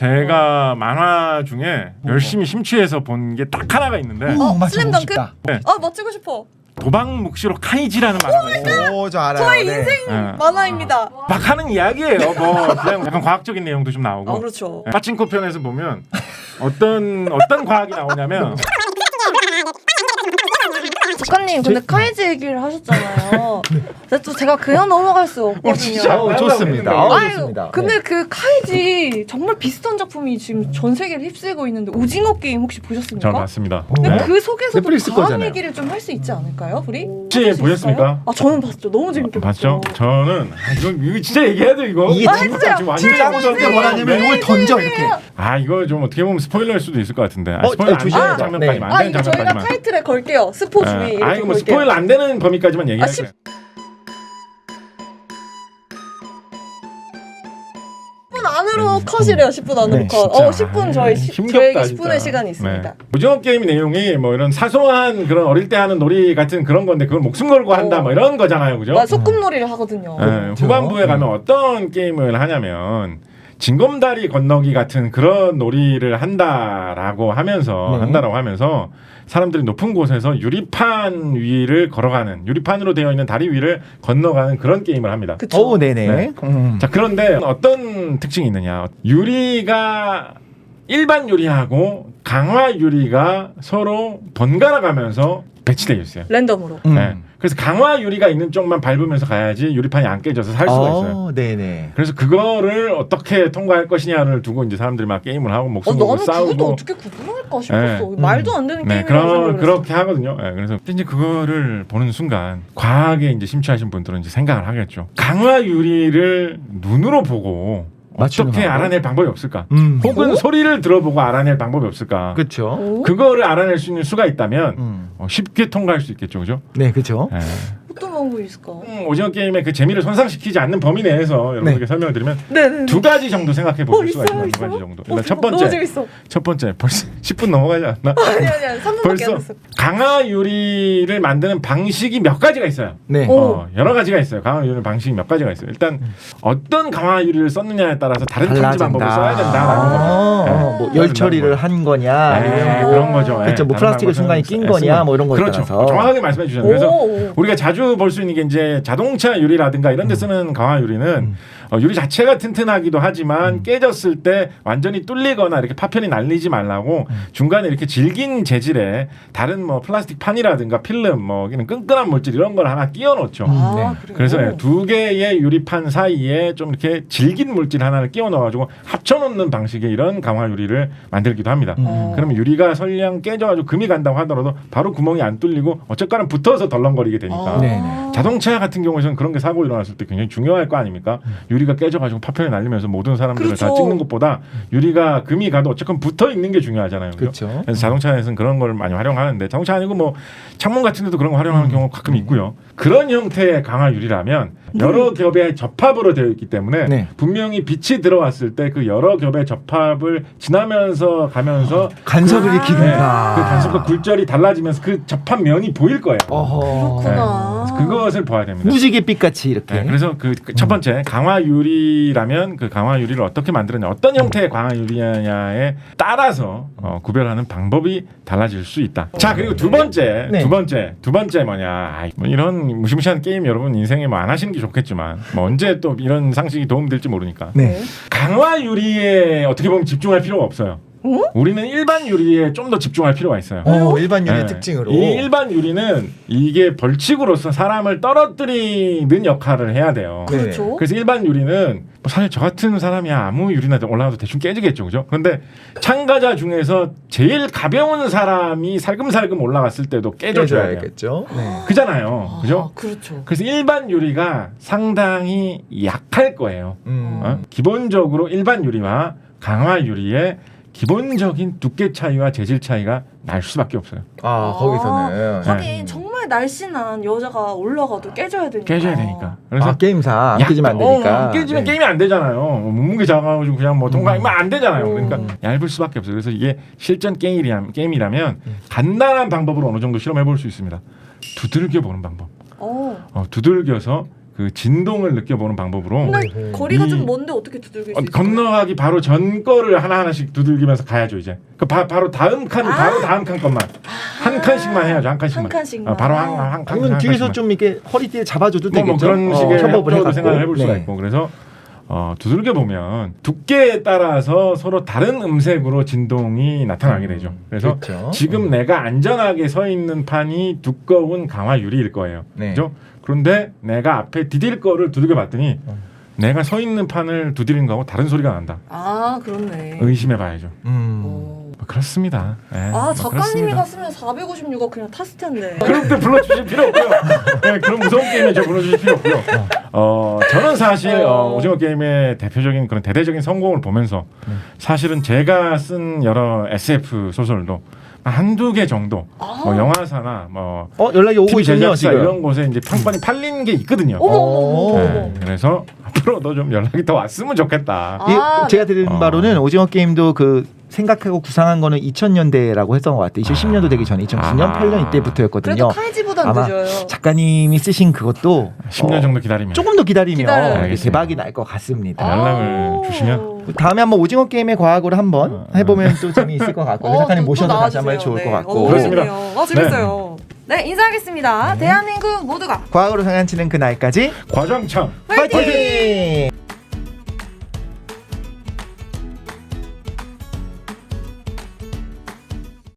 제가 만화 중에 열심히 심취해서 본 게 딱 하나가 있는데 슬램덩크? 네. 멋지고 싶어. 도박묵시로 카이지라는 만화가 있어요. 오, 저 알아요. 저의 네. 인생 만화입니다. 막 하는 이야기예요. 뭐 그냥 약간 과학적인 내용도 좀 나오고. 그렇죠. 파친코 편에서 보면 어떤 과학이 나오냐면 작가님 근데 카이지 얘기를 하셨잖아요. 근데 또 제가 그냥 넘어갈 수 없거든요. 진짜? 좋습니다. 아유, 좋습니다. 근데 그 카이지 정말 비슷한 작품이 지금 전 세계를 휩쓸고 있는데 오징어 게임 혹시 보셨습니까? 저 맞습니다. 근데 네? 그 속에서도 넷플릭스 과학 거잖아요. 얘기를 좀 할 수 있지 않을까요, 우리? 혹시 보셨습니까? 저는 봤죠. 너무 재밌게 봤죠? 봤죠. 저는 이거 진짜 얘기해야 돼 이거. 이게 해주세요. 지금 완전 진짜 저렇게 뭐라냐면 이걸 던져 이렇게. 이거 좀 어떻게 보면 스포일러일 수도 있을 것 같은데. 어, 스포일러 안 조심해야 되는 돼요. 장면까지만 네. 안 되는 이거 저희가 장면까지만. 타이틀에 걸게요. 스포 주의 이렇게 이거 뭐 걸게요. 스포일러 안 되는 범위까지만 얘기할게요. 10분 안으로 컷이래요. 10분 안으로 네, 컷. 진짜. 10분 저희 힘겹다, 저에게 진짜. 10분의 시간이 있습니다. 네. 오징어 게임 내용이 뭐 이런 사소한 그런 어릴 때 하는 놀이 같은 그런 건데 그걸 목숨 걸고 한다 뭐 이런 거잖아요, 그죠? 소꿉놀이를 하거든요. 네, 후반부에 가면 어떤 게임을 하냐면 징검다리 건너기 같은 그런 놀이를 한다라고 하면서 사람들이 높은 곳에서 유리판 위를 걸어가는 유리판으로 되어 있는 다리 위를 건너가는 그런 게임을 합니다. 그쵸? 오, 네네. 네. 자, 그런데 어떤 특징이 있느냐? 유리가 일반 유리하고 강화 유리가 서로 번갈아 가면서 배치되어 있어요. 랜덤으로. 네. 그래서 강화 유리가 있는 쪽만 밟으면서 가야지 유리판이 안 깨져서 살 수가 있어요. 네네. 그래서 그거를 어떻게 통과할 것이냐를 두고 이제 사람들이 막 게임을 하고 목숨 걸고 나는 그것도 싸우고 어떻게 구분할까 싶었어. 네. 말도 안 되는 네, 게임이라서 그렇게 하거든요. 네, 그래서 이제 그거를 보는 순간 과학에 이제 심취하신 분들은 이제 생각을 하겠죠. 강화 유리를 눈으로 보고 맞추는 어떻게 방법? 알아낼 방법이 없을까? 뭐? 혹은 소리를 들어보고 알아낼 방법이 없을까? 그렇죠. 그거를 알아낼 수 있는 수가 있다면 음. 쉽게 통과할 수 있겠죠, 그죠? 네, 그렇죠. 네. 어떤 방법이 있을까? 오징어 게임의 그 재미를 손상시키지 않는 범위 내에서 여러분들께 설명을 드리면 네네. 두 가지 정도 생각해 보실 수가 있어요, 있습니다. 두 가지 있어요? 정도. 일단 첫 너무 번째, 재밌어. 벌써 10분 넘어가지 않나? 아니 3분밖에 안 벌써 됐어. 강화 유리를 만드는 방식이 몇 가지가 있어요. 네. 여러 가지가 있어요. 강화 유리 방식이 몇 가지가 있어요. 일단 어떤 강화 유리를 썼느냐에 따라서 다른 탐지 방법을 써야 된다라는 거죠. 뭐 열 처리를 한 거냐, 네, 아니면 그런 거죠. 그렇죠. 뭐 다른 플라스틱을 순간에 낀 거냐, 뭐 이런 거에 그렇죠. 따라서. 정확하게 말씀해 주셨네요. 그래서 오. 우리가 자주 볼 수 있는 게 이제 자동차 유리라든가 이런 데 쓰는 강화 유리는 유리 자체가 튼튼하기도 하지만 깨졌을 때 완전히 뚫리거나 이렇게 파편이 날리지 말라고 중간에 이렇게 질긴 재질의 다른 뭐 플라스틱 판이라든가 필름 뭐 끈끈한 물질 이런 걸 하나 끼워 놓죠. 그래요? 그래서 두 개의 유리판 사이에 좀 이렇게 질긴 물질 하나를 끼워 넣어가지고 합쳐놓는 방식의 이런 강화 유리를 만들기도 합니다. 그러면 유리가 설령 깨져가지고 금이 간다고 하더라도 바로 구멍이 안 뚫리고 어쨌거나 붙어서 덜렁거리게 되니까. 네네. 자동차 같은 경우에는 그런 게 사고 일어났을 때 굉장히 중요할 거 아닙니까? 유리가 깨져가지고 파편이 날리면서 모든 사람들을 그렇죠. 다 찍는 것보다 유리가 금이 가도 어쨌건 붙어 있는 게 중요하잖아요. 그죠? 그렇죠. 그래서 자동차에서는 그런 걸 많이 활용하는데 자동차 아니고 뭐 창문 같은 데도 그런 거 활용하는 경우가 가끔 있고요. 그런 형태의 강화 유리라면 여러 겹의 접합으로 되어 있기 때문에 네. 분명히 빛이 들어왔을 때 그 여러 겹의 접합을 지나면서 가면서 간섭을 그 일으키는구나. 간섭과 굴절이 달라지면서 그 접합 면이 보일 거예요. 어허. 그렇구나. 네. 그것을 봐야 됩니다. 무지갯빛 같이 이렇게. 네, 그래서 그 첫 번째 강화 유리라면 그 강화 유리를 어떻게 만드느냐, 어떤 형태의 강화 유리냐에 따라서 구별하는 방법이 달라질 수 있다. 자, 그리고 두 번째 뭐냐? 뭐 이런 무시무시한 게임 여러분 인생에 뭐 안 하시는 게 좋겠지만 뭐 언제 또 이런 상식이 도움될지 모르니까 네. 강화 유리에 어떻게 보면 집중할 필요가 없어요. 우리는 일반 유리에 좀 더 집중할 필요가 있어요. 일반 유리의 네. 특징으로. 이 일반 유리는 이게 벌칙으로서 사람을 떨어뜨리는 역할을 해야 돼요. 네. 그렇죠. 그래서 일반 유리는 뭐 사실 저 같은 사람이야 아무 유리나 올라가도 대충 깨지겠죠, 그죠? 그런데 참가자 중에서 제일 가벼운 사람이 살금살금 올라갔을 때도 깨져줘야 돼요. 깨져야겠죠. 네. 그잖아요, 그죠? 그렇죠. 그래서 일반 유리가 상당히 약할 거예요. 기본적으로 일반 유리와 강화 유리의 기본적인 두께 차이와 재질 차이가 날 수밖에 없어요. 거기서는. 하긴 정말 날씬한 여자가 올라가도 깨져야 되니까. 깨져야 되니까. 그래서 게임상 안 깨지면 안 되니까. 안 깨지면 네. 게임이 안 되잖아요. 몸무게 작아가지고 그냥 뭐 통과하면 안 되잖아요. 그러니까 얇을 수밖에 없어요. 그래서 이게 실전 게임이라면 간단한 방법으로 어느 정도 실험해 볼 수 있습니다. 두들겨 보는 방법. 두들겨서 그 진동을 느껴보는 방법으로 근데 거리가 이- 좀 먼데 어떻게 두들길 수 있어요? 건너가기 바로 전 거를 하나하나씩 두들기면서 가야죠 이제. 그 바로 다음 칸 바로 다음 칸 것만 한 칸씩만 해야죠 한 칸씩만. 한 칸씩만. 바로 한 칸. 아니면 뒤에서 좀 이렇게 허리띠에 잡아줘도 뭐 되겠죠. 그런 식의 협업을 해갖고. 생각을 해볼 수가 네. 있고 그래서 두들겨 보면 두께에 따라서 서로 다른 음색으로 진동이 나타나게 되죠. 그래서 그렇죠. 지금 내가 안전하게 서 있는 판이 두꺼운 강화 유리일 거예요. 네. 그죠? 그런데 내가 앞에 디딜 거를 두들겨 봤더니 내가 서 있는 판을 두드린 거하고 다른 소리가 난다. 아 그렇네. 의심해 봐야죠. 어. 뭐 그렇습니다. 예, 아 뭐 작가님이 그렇습니다. 갔으면 456억 그냥 탔을 텐데. 그럴 때 불러주실 필요 없고요. 네, 그런 무서운 게임에 저 불러주실 필요 없고요. 저는 사실 오징어 게임의 대표적인 그런 대대적인 성공을 보면서 사실은 제가 쓴 여러 SF 소설도 한두 개 정도 뭐 영화사나 뭐 연락이 오고 TV 있군요 제작사 지금. 이런 곳에 이제 판권이 팔린 게 있거든요. 어머. 네, 그래서 앞으로도 좀 연락이 더 왔으면 좋겠다. 아, 제가 들은 바로는 오징어 게임도 그 생각하고 구상한 거는 2000년대라고 했던 것 같아요. 2010년도 되기 전에 2009년, 8년 이때부터였거든요. 그래도 카이지보단 아마 늦어요. 작가님이 쓰신 그것도 10년 정도 기다리면 조금 더 기다리면 기다려야겠습니다. 대박이 날 것 같습니다. 연락을 주시면 다음에 한번 오징어 게임의 과학으로 한번 해보면 또 재미있을 것 같고 작가님 모셔도 다시 한번 좋을 것 같고 그렇습니다. 재밌어요. 네, 인사하겠습니다. 대한민국 모두가 과학으로 상한치는 그날까지 과장창 파이팅!